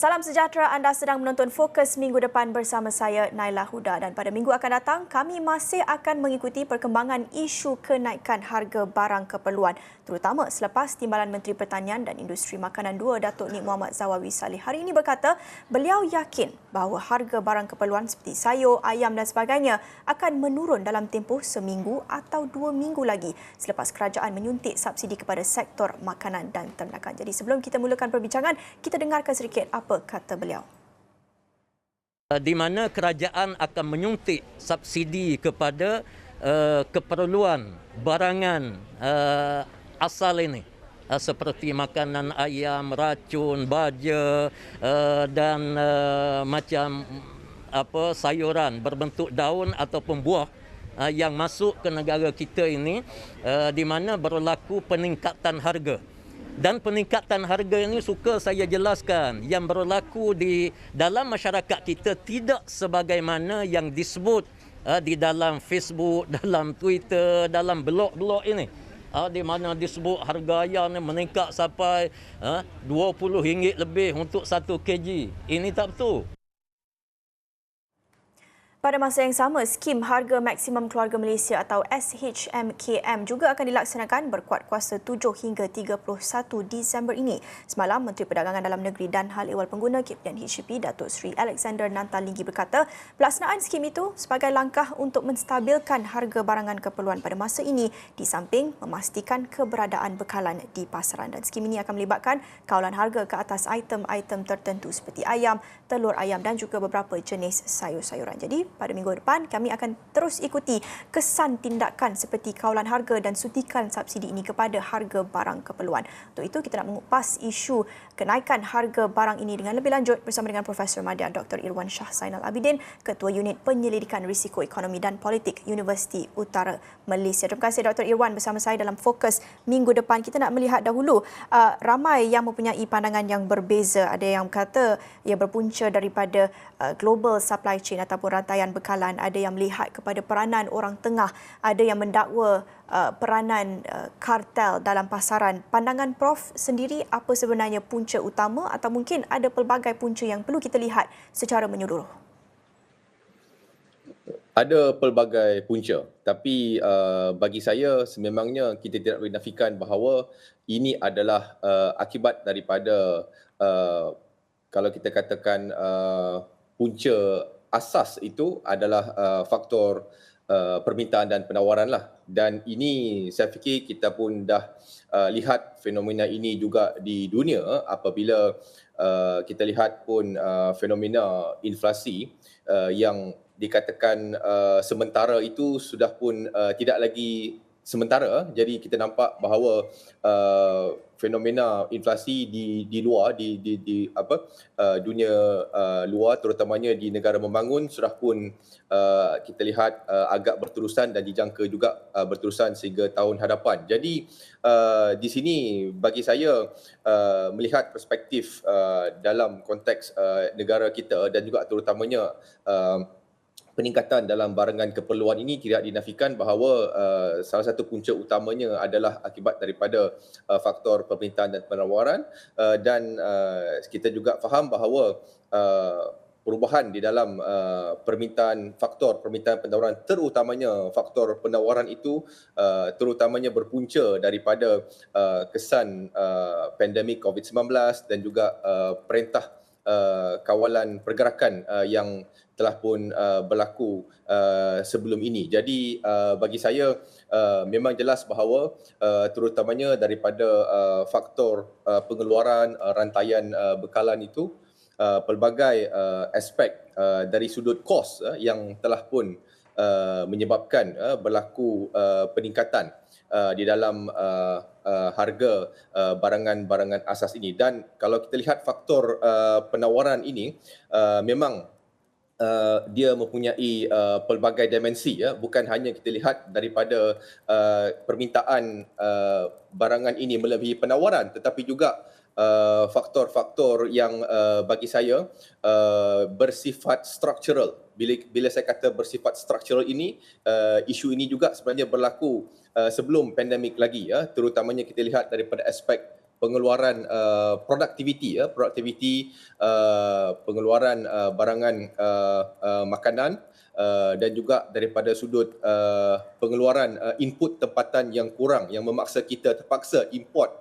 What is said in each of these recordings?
Salam sejahtera, anda sedang menonton Fokus Minggu Depan bersama saya, Naila Huda. Dan pada minggu akan datang, kami masih akan mengikuti perkembangan isu kenaikan harga barang keperluan, terutama selepas Timbalan Menteri Pertanian dan Industri Makanan 2, Datuk Nik Muhammad Zawawi Saleh hari ini berkata beliau yakin bahawa harga barang keperluan seperti sayur, ayam dan sebagainya akan menurun dalam tempoh seminggu atau 2 minggu lagi selepas kerajaan menyuntik subsidi kepada sektor makanan dan ternakan. Jadi sebelum kita mulakan perbincangan, kita dengarkan sedikit apa kata beliau. Di mana kerajaan akan menyuntik subsidi kepada keperluan barangan asal ini, seperti makanan ayam, racun, baja dan macam sayuran berbentuk daun ataupun buah yang masuk ke negara kita ini, di mana berlaku peningkatan harga. Dan peningkatan harga ini suka saya jelaskan yang berlaku di dalam masyarakat kita tidak sebagaimana yang disebut di dalam Facebook, dalam Twitter, dalam blog-blog ini. Di mana disebut harga ayam meningkat sampai RM20 lebih untuk 1 kg. Ini tak betul. Pada masa yang sama, skim Harga Maksimum Keluarga Malaysia atau SHMKM juga akan dilaksanakan berkuat kuasa 7 hingga 31 Disember ini. Semalam, Menteri Perdagangan Dalam Negeri dan Hal Ehwal Pengguna KPN HDP, Datuk Seri Alexander Nantalinggi berkata, pelaksanaan skim itu sebagai langkah untuk menstabilkan harga barangan keperluan pada masa ini di samping memastikan keberadaan bekalan di pasaran. Dan skim ini akan melibatkan kawalan harga ke atas item-item tertentu seperti ayam, telur ayam dan juga beberapa jenis sayur-sayuran. Jadi, pada minggu depan, kami akan terus ikuti kesan tindakan seperti kawalan harga dan suntikan subsidi ini kepada harga barang keperluan. Untuk itu, kita nak mengupas isu kenaikan harga barang ini dengan lebih lanjut bersama dengan Profesor Madya Dr. Irwan Shah Zainal Abidin, Ketua Unit Penyelidikan Risiko Ekonomi dan Politik Universiti Utara Malaysia. Terima kasih Dr. Irwan bersama saya dalam Fokus Minggu Depan. Kita nak melihat dahulu, ramai yang mempunyai pandangan yang berbeza. Ada yang kata ia berpunca daripada global supply chain ataupun rantaian bekalan, ada yang melihat kepada peranan orang tengah, ada yang mendakwa peranan kartel dalam pasaran. Pandangan Prof sendiri, apa sebenarnya punca utama atau mungkin ada pelbagai punca yang perlu kita lihat secara menyeluruh? Ada pelbagai punca, tapi bagi saya sememangnya kita tidak boleh nafikan bahawa ini adalah akibat daripada kalau kita katakan punca asas itu adalah faktor permintaan dan penawaran lah. Dan ini saya fikir kita pun dah lihat fenomena ini juga di dunia apabila kita lihat pun fenomena inflasi yang dikatakan sementara itu sudah pun tidak lagi sementara. Jadi kita nampak bahawa fenomena inflasi di luar di dunia luar, terutamanya di negara membangun, sudah pun kita lihat agak berterusan dan dijangka juga berterusan sehingga tahun hadapan. Jadi di sini bagi saya melihat perspektif dalam konteks negara kita dan juga terutamanya peningkatan dalam barangan keperluan ini tidak dinafikan bahawa salah satu punca utamanya adalah akibat daripada faktor permintaan dan penawaran, dan kita juga faham bahawa perubahan di dalam faktor permintaan penawaran, terutamanya faktor penawaran itu terutamanya berpunca daripada kesan pandemik COVID-19 dan juga perintah kawalan pergerakan yang telah pun berlaku sebelum ini. Jadi bagi saya memang jelas bahawa terutamanya daripada faktor pengeluaran rantaian bekalan itu, pelbagai aspek dari sudut kos yang telah pun menyebabkan berlaku peningkatan di dalam harga barangan-barangan asas ini. Dan kalau kita lihat faktor penawaran ini, memang dia mempunyai pelbagai dimensi, bukan hanya kita lihat daripada permintaan barangan ini melebihi penawaran, tetapi juga faktor-faktor yang bagi saya bersifat struktural. Bila saya kata bersifat struktural ini, isu ini juga sebenarnya berlaku sebelum pandemik lagi, terutamanya kita lihat daripada aspek pengeluaran produktiviti pengeluaran barangan makanan dan juga daripada sudut pengeluaran input tempatan yang kurang yang memaksa kita terpaksa import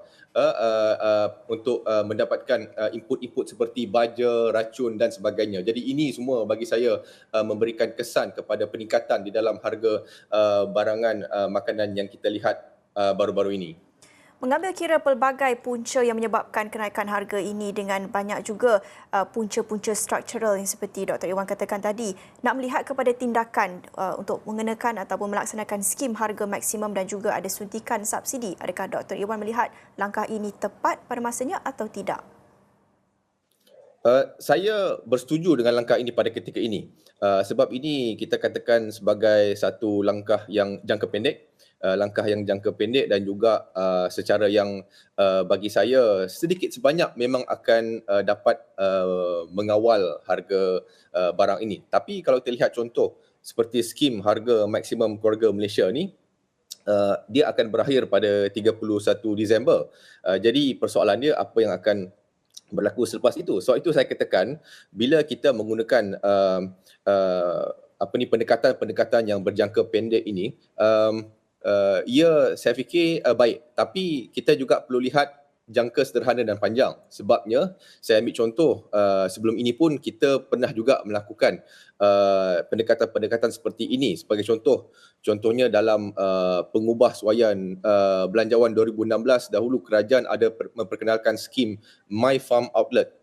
untuk mendapatkan input-input seperti baja, racun dan sebagainya. Jadi ini semua bagi saya memberikan kesan kepada peningkatan di dalam harga barangan makanan yang kita lihat baru-baru ini. Mengambil kira pelbagai punca yang menyebabkan kenaikan harga ini dengan banyak juga punca-punca struktural yang seperti Dr. Iwan katakan tadi, nak melihat kepada tindakan untuk mengenakan ataupun melaksanakan skim harga maksimum dan juga ada suntikan subsidi. Adakah Dr. Iwan melihat langkah ini tepat pada masanya atau tidak? Saya bersetuju dengan langkah ini pada ketika ini. Sebab ini kita katakan sebagai satu langkah yang jangka pendek, dan juga secara yang bagi saya sedikit sebanyak memang akan dapat mengawal harga barang ini. Tapi kalau kita lihat contoh seperti skim harga maksimum keluarga Malaysia ni, dia akan berakhir pada 31 Disember. Jadi persoalan dia apa yang akan berlaku selepas itu. Sebab itu saya katakan bila kita menggunakan pendekatan-pendekatan yang berjangka pendek ini, ia saya fikir baik. Tapi kita juga perlu lihat jangka sederhana dan panjang. Sebabnya saya ambil contoh sebelum ini pun kita pernah juga melakukan pendekatan-pendekatan seperti ini. Sebagai contohnya dalam pengubah suaian belanjawan 2016, dahulu kerajaan ada memperkenalkan skim My Farm Outlet.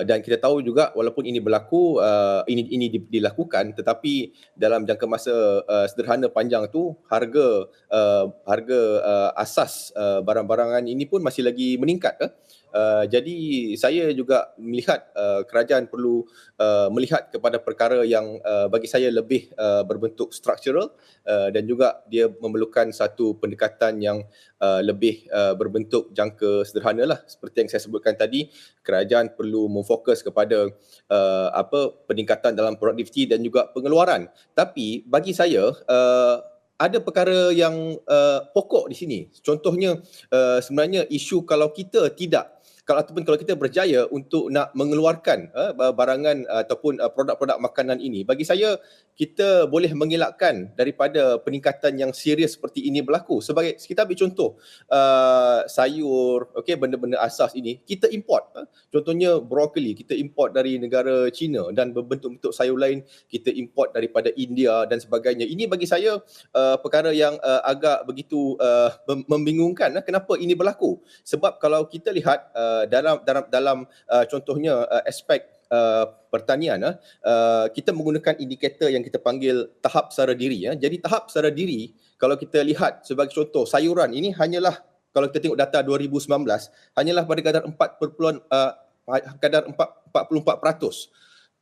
Dan kita tahu juga walaupun ini berlaku, ini dilakukan, tetapi dalam jangka masa sederhana panjang tu harga asas barang-barangan ini pun masih lagi meningkat. Jadi saya juga melihat kerajaan perlu melihat kepada perkara yang bagi saya lebih berbentuk struktural, dan juga dia memerlukan satu pendekatan yang lebih berbentuk jangka sederhana lah. Seperti yang saya sebutkan tadi, kerajaan perlu memfokus kepada peningkatan dalam produktiviti dan juga pengeluaran. Tapi bagi saya ada perkara yang pokok di sini. Contohnya sebenarnya isu kalau kita berjaya untuk nak mengeluarkan barangan ataupun produk-produk makanan ini, bagi saya kita boleh mengelakkan daripada peningkatan yang serius seperti ini berlaku. Sebagai kita ambil contoh sayur, benda-benda asas ini kita import. Contohnya brokoli kita import dari negara China, dan berbentuk-bentuk sayur lain kita import daripada India dan sebagainya. Ini bagi saya perkara yang agak begitu membingungkan. Kenapa ini berlaku? Sebab kalau kita lihat dalam contohnya aspek pertanian, kita menggunakan indikator yang kita panggil tahap sara diri. Jadi tahap sara diri, kalau kita lihat sebagai contoh sayuran ini hanyalah, kalau kita tengok data 2019, hanyalah pada kadar 44%.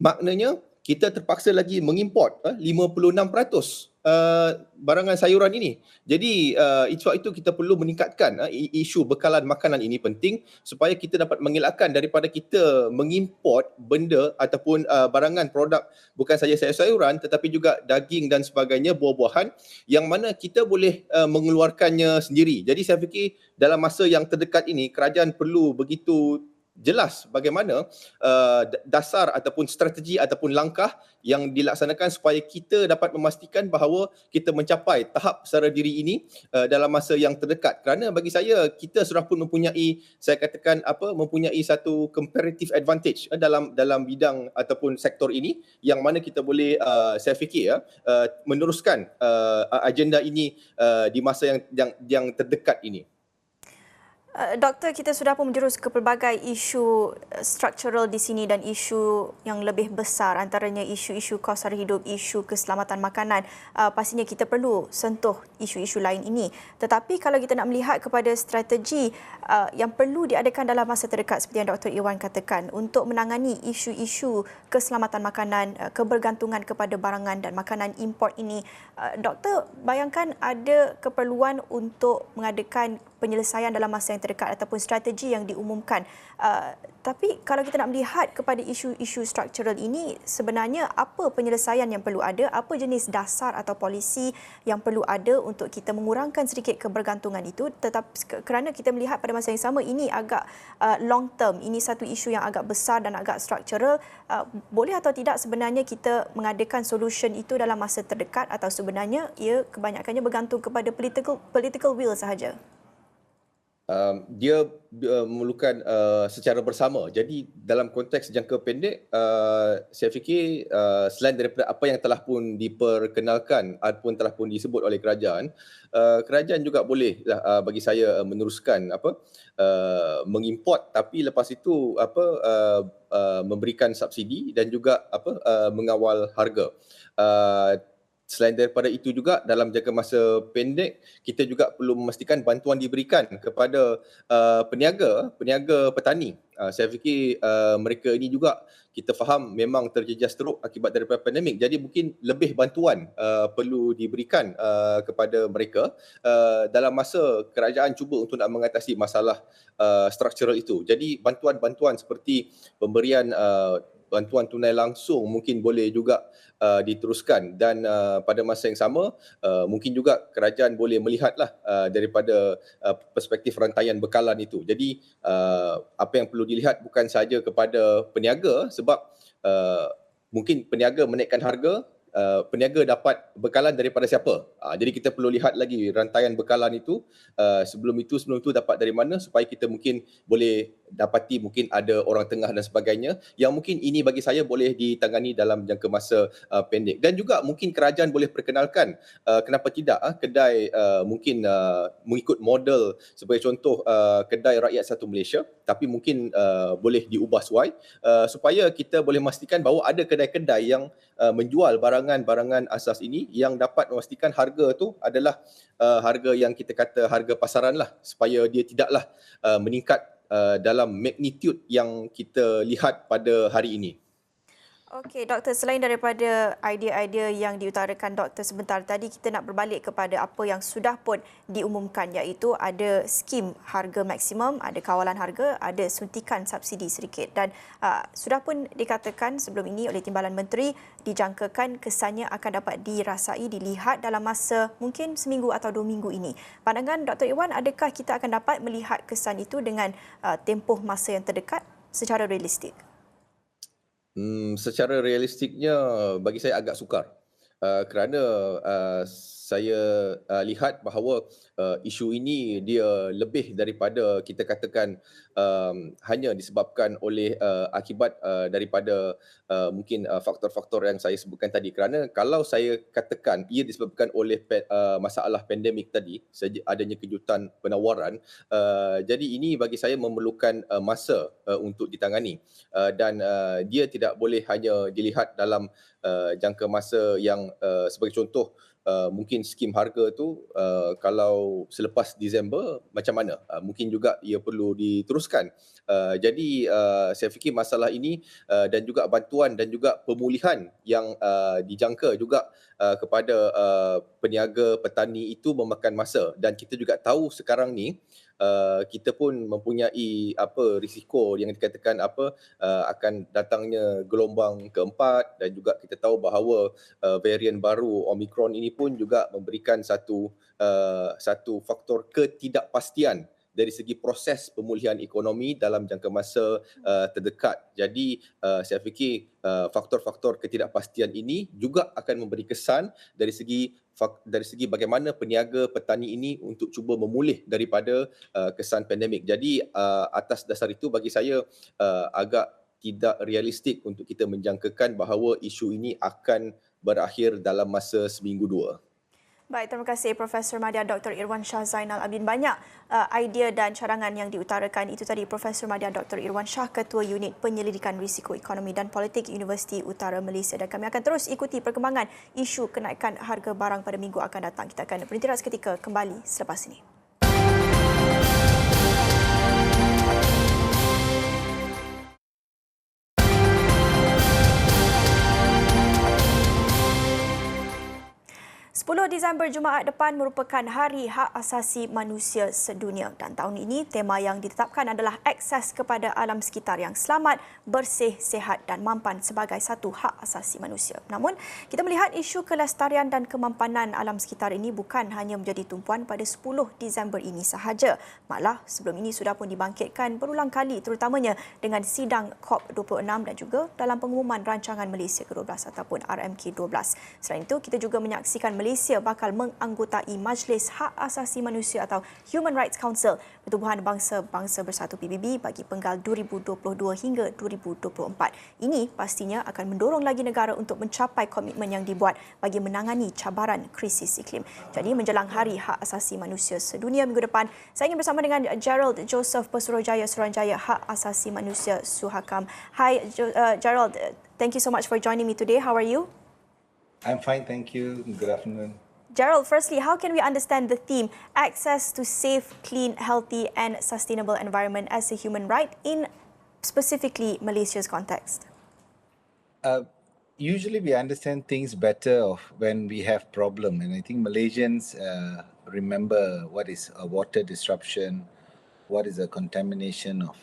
Maknanya kita terpaksa lagi mengimport 56% barangan sayuran ini. Jadi sebab itu kita perlu meningkatkan isu bekalan makanan ini penting supaya kita dapat mengelakkan daripada kita mengimport benda ataupun barangan produk bukan saja sayur-sayuran tetapi juga daging dan sebagainya, buah-buahan yang mana kita boleh mengeluarkannya sendiri. Jadi saya fikir dalam masa yang terdekat ini kerajaan perlu begitu jelas bagaimana dasar ataupun strategi ataupun langkah yang dilaksanakan supaya kita dapat memastikan bahawa kita mencapai tahap sara diri ini dalam masa yang terdekat. Kerana bagi saya kita sudah pun mempunyai mempunyai satu comparative advantage dalam bidang ataupun sektor ini yang mana kita boleh saya fikir meneruskan agenda ini di masa yang terdekat ini. Doktor, kita sudah pun menjurus ke pelbagai isu struktural di sini dan isu yang lebih besar, antaranya isu-isu kos sara hidup, isu keselamatan makanan. Pastinya kita perlu sentuh isu-isu lain ini. Tetapi kalau kita nak melihat kepada strategi yang perlu diadakan dalam masa terdekat seperti yang Dr. Iwan katakan untuk menangani isu-isu keselamatan makanan, kebergantungan kepada barangan dan makanan import ini, Doktor bayangkan ada keperluan untuk mengadakan penyelesaian dalam masa yang terdekat ataupun strategi yang diumumkan. Tapi kalau kita nak melihat kepada isu-isu struktural ini, sebenarnya apa penyelesaian yang perlu ada, apa jenis dasar atau polisi yang perlu ada untuk kita mengurangkan sedikit kebergantungan itu, tetapi kerana kita melihat pada masa yang sama ini agak long term, ini satu isu yang agak besar dan agak struktural, boleh atau tidak sebenarnya kita mengadakan solution itu dalam masa terdekat atau sebenarnya ia kebanyakannya bergantung kepada political will sahaja? Dia memerlukan secara bersama. Jadi dalam konteks jangka pendek, saya fikir selain daripada apa yang telah pun diperkenalkan ataupun telah pun disebut oleh kerajaan, kerajaan juga boleh bagi saya meneruskan mengimport, tapi lepas itu memberikan subsidi dan juga mengawal harga. Selain daripada itu juga dalam jangka masa pendek, kita juga perlu memastikan bantuan diberikan kepada peniaga petani. Saya fikir mereka ini juga kita faham memang terjejas teruk akibat daripada pandemik. Jadi mungkin lebih bantuan perlu diberikan kepada mereka dalam masa kerajaan cuba untuk nak mengatasi masalah struktural itu. Jadi bantuan-bantuan seperti pemberian bantuan tunai langsung mungkin boleh juga diteruskan, dan pada masa yang sama mungkin juga kerajaan boleh melihatlah daripada perspektif rantaian bekalan itu. Jadi apa yang perlu dilihat bukan sahaja kepada peniaga, sebab mungkin peniaga menaikkan harga, peniaga dapat bekalan daripada siapa. Jadi kita perlu lihat lagi rantaian bekalan itu, sebelum itu dapat dari mana, supaya kita mungkin boleh dapati mungkin ada orang tengah dan sebagainya, yang mungkin ini bagi saya boleh ditangani dalam jangka masa pendek. Dan juga mungkin kerajaan boleh perkenalkan, kenapa tidak kedai mungkin mengikut model sebagai contoh kedai rakyat satu Malaysia, tapi mungkin boleh diubah suai supaya kita boleh memastikan bahawa ada kedai-kedai yang menjual barangan-barangan asas ini yang dapat memastikan harga tu adalah harga yang kita kata harga pasaran lah, supaya dia tidaklah meningkat dalam magnitude yang kita lihat pada hari ini. Okey, Doktor, selain daripada idea-idea yang diutarakan Doktor sebentar tadi, kita nak berbalik kepada apa yang sudah pun diumumkan, iaitu ada skim harga maksimum, ada kawalan harga, ada suntikan subsidi sedikit, dan sudah pun dikatakan sebelum ini oleh Timbalan Menteri, dijangkakan kesannya akan dapat dirasai, dilihat dalam masa mungkin seminggu atau 2 minggu ini. Pandangan Dr. Irwan, adakah kita akan dapat melihat kesan itu dengan tempoh masa yang terdekat secara realistik? Secara realistiknya bagi saya agak sukar, kerana saya lihat bahawa isu ini dia lebih daripada kita katakan hanya disebabkan oleh akibat daripada mungkin faktor-faktor yang saya sebutkan tadi. Kerana kalau saya katakan ia disebabkan oleh masalah pandemik tadi, adanya kejutan penawaran, jadi ini bagi saya memerlukan masa untuk ditangani, dan dia tidak boleh hanya dilihat dalam jangka masa yang sebagai contoh, mungkin skim harga tu kalau selepas Disember macam mana, mungkin juga ia perlu diteruskan. Jadi saya fikir masalah ini dan juga bantuan dan juga pemulihan yang dijangka juga kepada peniaga petani itu memakan masa, dan kita juga tahu sekarang ni kita pun mempunyai risiko yang dikatakan akan datangnya gelombang keempat, dan juga kita tahu bahawa varian baru Omicron ini pun juga memberikan satu faktor ketidakpastian dari segi proses pemulihan ekonomi dalam jangka masa terdekat. Jadi saya fikir faktor-faktor ketidakpastian ini juga akan memberi kesan dari segi bagaimana peniaga petani ini untuk cuba memulih daripada kesan pandemik. Jadi atas dasar itu bagi saya agak tidak realistik untuk kita menjangkakan bahawa isu ini akan berakhir dalam masa seminggu 2. Baik, terima kasih Profesor Madya Dr. Irwan Shah Zainal Abidin. Banyak idea dan cadangan yang diutarakan. Itu tadi Profesor Madya Dr. Irwan Shah, Ketua Unit Penyelidikan Risiko Ekonomi dan Politik Universiti Utara Malaysia. Dan kami akan terus ikuti perkembangan isu kenaikan harga barang pada minggu akan datang. Kita akan berhenti seketika, kembali selepas ini. Disember Jumaat depan merupakan Hari Hak Asasi Manusia Sedunia dan tahun ini tema yang ditetapkan adalah akses kepada alam sekitar yang selamat, bersih, sihat dan mampan sebagai satu hak asasi manusia. Namun, kita melihat isu kelestarian dan kemampanan alam sekitar ini bukan hanya menjadi tumpuan pada 10 Disember ini sahaja. Malah, sebelum ini sudah pun dibangkitkan berulang kali terutamanya dengan sidang COP26 dan juga dalam pengumuman rancangan Malaysia ke-12 ataupun RMK-12. Selain itu, kita juga menyaksikan Malaysia bakal menganggotai Majlis Hak Asasi Manusia atau Human Rights Council Pertubuhan Bangsa-Bangsa Bersatu PBB bagi penggal 2022 hingga 2024. Ini pastinya akan mendorong lagi negara untuk mencapai komitmen yang dibuat bagi menangani cabaran krisis iklim. Jadi menjelang Hari Hak Asasi Manusia Sedunia minggu depan, saya ingin bersama dengan Gerald Joseph Pesuruhjaya Suruhanjaya Hak Asasi Manusia Suhakam. Hi Gerald, thank you so much for joining me today. How are you? I'm fine, thank you. Good afternoon. Gerald, firstly, how can we understand the theme, access to safe, clean, healthy and sustainable environment as a human right in specifically Malaysia's context? Usually we understand things better when we have problem, and I think Malaysians remember what is a water disruption, what is a contamination of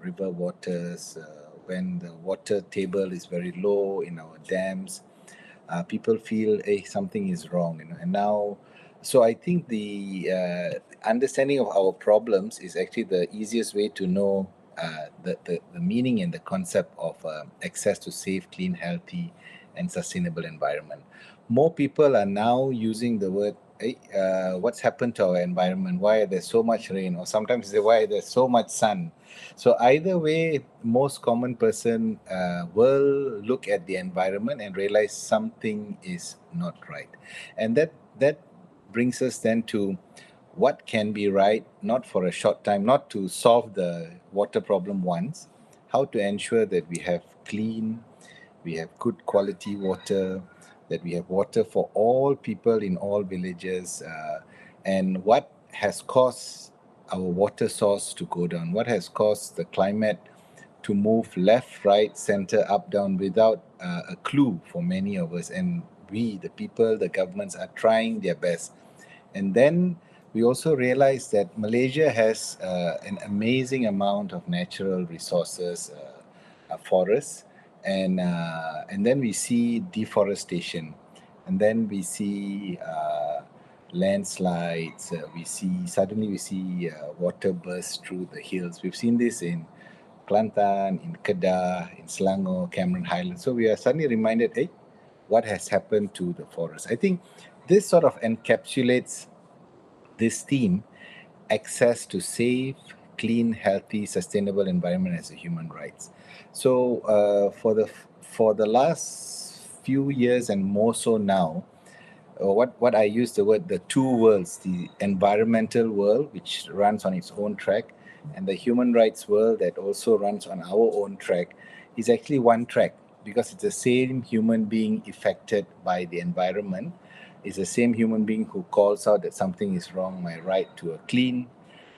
river waters, when the water table is very low in our dams. People feel something is wrong, and now, so I think the understanding of our problems is actually the easiest way to know the meaning and the concept of access to safe, clean, healthy, and sustainable environment. More people are now using the word, what's happened to our environment? Why there's so much rain? Or sometimes they say, why there's so much sun? So either way, most common person will look at the environment and realize something is not right. And that brings us then to what can be right, not for a short time, not to solve the water problem once, how to ensure that we have clean, we have good quality water, that we have water for all people in all villages, and what has caused our water source to go down, what has caused the climate to move left, right, center, up, down without a clue for many of us. And we, the people, the governments are trying their best. And then we also realize that Malaysia has an amazing amount of natural resources, forests, and then we see deforestation, and then we see landslides. We see water burst through the hills. We've seen this in Kelantan, in Kedah, in Selangor, Cameron Highlands. So we are suddenly reminded, hey, what has happened to the forest? I think this sort of encapsulates this theme, access to safe, clean, healthy, sustainable environment as a human rights. So for the last few years and more so now, what I use the word, the two worlds, the environmental world, which runs on its own track, and the human rights world that also runs on our own track, is actually one track, because it's the same human being affected by the environment. It's the same human being who calls out that something is wrong. My right to a clean,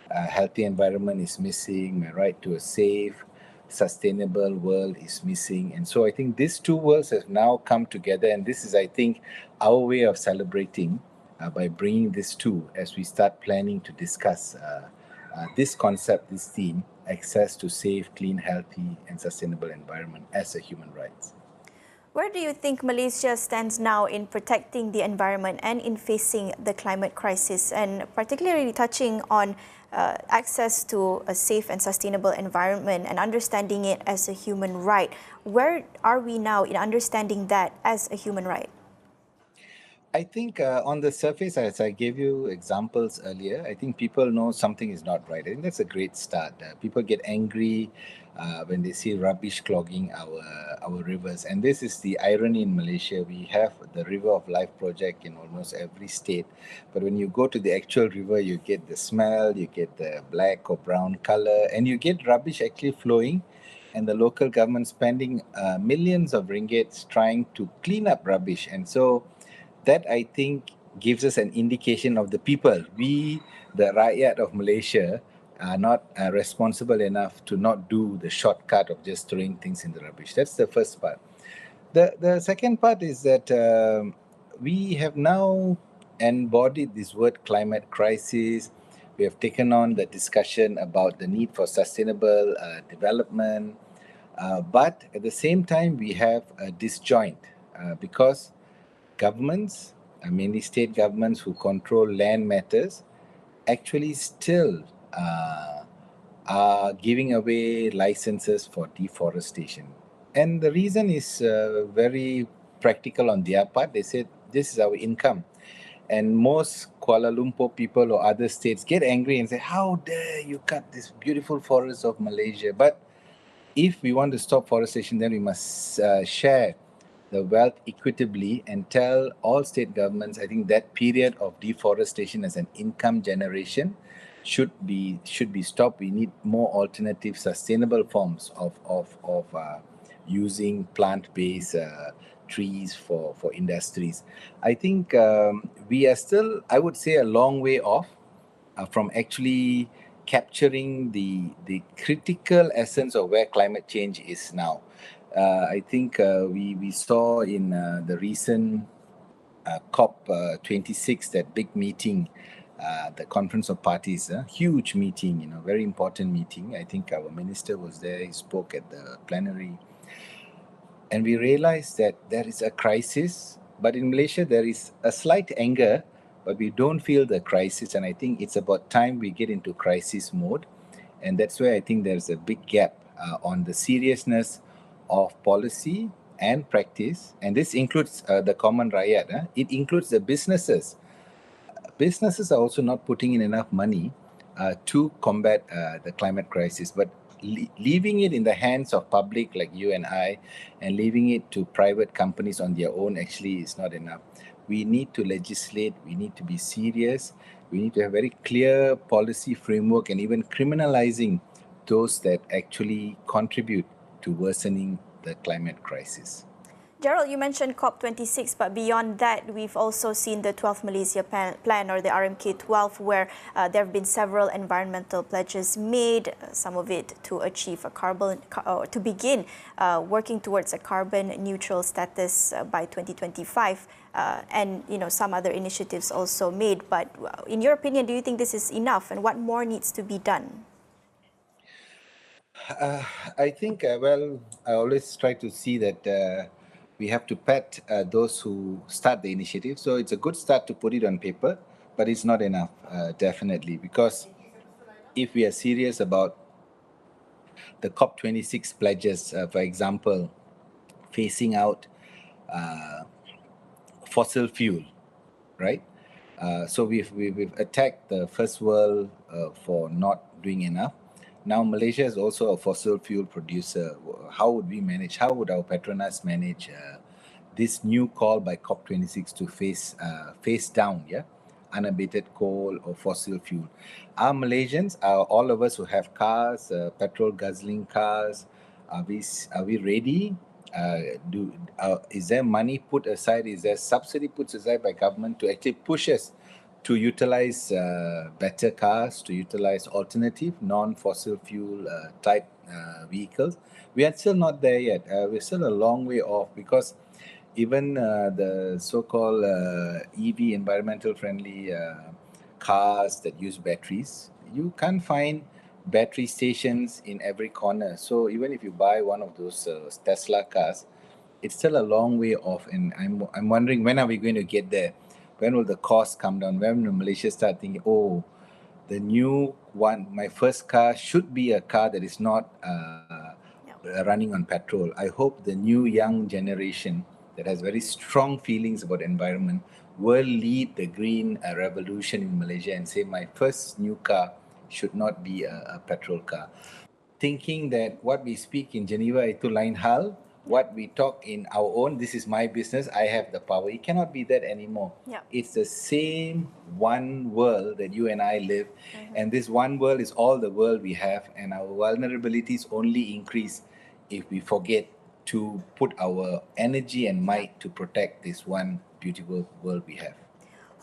healthy environment is missing. My right to a safe, sustainable world is missing. And so I think these two worlds have now come together, and this is, I think, our way of celebrating by bringing these two as we start planning to discuss this concept, this theme, access to safe, clean, healthy, and sustainable environment as a human rights. Where do you think Malaysia stands now in protecting the environment and in facing the climate crisis, and particularly touching on access to a safe and sustainable environment and understanding it as a human right? Where are we now in understanding that as a human right? I think on the surface, as I gave you examples earlier, I think people know something is not right. I think that's a great start. People get angry when they see rubbish clogging our rivers. And this is the irony in Malaysia. We have the River of Life project in almost every state. But when you go to the actual river, you get the smell, you get the black or brown color, and you get rubbish actually flowing, and the local government spending millions of ringgits trying to clean up rubbish. And so that, I think, gives us an indication of the people. We, the rakyat of Malaysia, are not responsible enough to not do the shortcut of just throwing things in the rubbish. That's the first part. The second part is that we have now embodied this word climate crisis. We have taken on the discussion about the need for sustainable development. But at the same time, we have a disjoint because governments, mainly state governments who control land matters, actually still are giving away licenses for deforestation. And the reason is very practical on their part. They said, this is our income. And most Kuala Lumpur people or other states get angry and say, how dare you cut this beautiful forest of Malaysia? But if we want to stop forestation, then we must share the wealth equitably and tell all state governments, I think that period of deforestation as an income generation should be stopped. We need more alternative, sustainable forms of using plant-based trees for industries. I think we are still, I would say, a long way off from actually capturing the critical essence of where climate change is now. I think we saw in the recent COP 26, that big meeting, the Conference of Parties, a huge meeting, very important meeting. I think our minister was there, he spoke at the plenary. And we realized that there is a crisis, but in Malaysia there is a slight anger, but we don't feel the crisis. And I think it's about time we get into crisis mode. And that's where I think there's a big gap on the seriousness of policy and practice. And this includes the common rakyat. It includes the businesses. Businesses are also not putting in enough money to combat the climate crisis, but leaving it in the hands of public like you and I, and leaving it to private companies on their own actually is not enough. We need to legislate, we need to be serious, we need to have very clear policy framework, and even criminalizing those that actually contribute to worsening the climate crisis. Gerald, you mentioned COP26, but beyond that, we've also seen the 12th Malaysia Plan, or the RMK12, where there have been several environmental pledges made, some of it to achieve to begin working towards a carbon neutral status by 2025, and some other initiatives also made. But in your opinion, do you think this is enough, and what more needs to be done? I think, I always try to see that we have to pat those who start the initiative. So it's a good start to put it on paper, but it's not enough, definitely, because if we are serious about the COP26 pledges, for example, phasing out fossil fuel, right? So we've attacked the first world for not doing enough. Now Malaysia is also a fossil fuel producer. How would we manage? How would our Petronas manage this new call by COP26 to face down, unabated coal or fossil fuel? Are Malaysians, all of us who have cars, petrol guzzling cars, are we ready? Is there money put aside? Is there subsidy put aside by government to actually push us to utilize better cars, to utilize alternative non-fossil fuel type vehicles? We are still not there yet. We're still a long way off, because even the so-called EV, environmental friendly cars that use batteries, you can't find battery stations in every corner. So even if you buy one of those Tesla cars, it's still a long way off. And I'm wondering, when are we going to get there? When will the cost come down? When will Malaysia start thinking, oh, the new one, my first car should be a car that is not running on petrol? I hope the new young generation that has very strong feelings about environment will lead the green revolution in Malaysia and say, my first new car should not be a petrol car. Thinking that what we speak in Geneva itu lain hal, what we talk in our own, this is my business, I have the power. It cannot be that anymore. It's the same one world that you and I live, and this one world is all the world we have, and our vulnerabilities only increase if we forget to put our energy and might to protect this one beautiful world we have.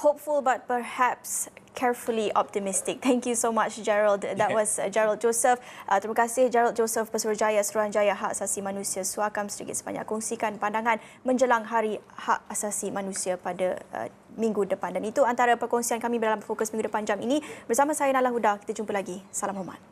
Hopeful, but perhaps carefully optimistic. Thank you so much, Gerald. That was Gerald Joseph. Terima kasih, Gerald Joseph, Pesuruhjaya Suruhanjaya Hak Asasi Manusia Suakam sedikit sebanyak kongsikan pandangan menjelang Hari Hak Asasi Manusia pada minggu depan. Dan itu antara perkongsian kami dalam Fokus Minggu Depan jam ini. Bersama saya Nala Huda, kita jumpa lagi. Salam hormat.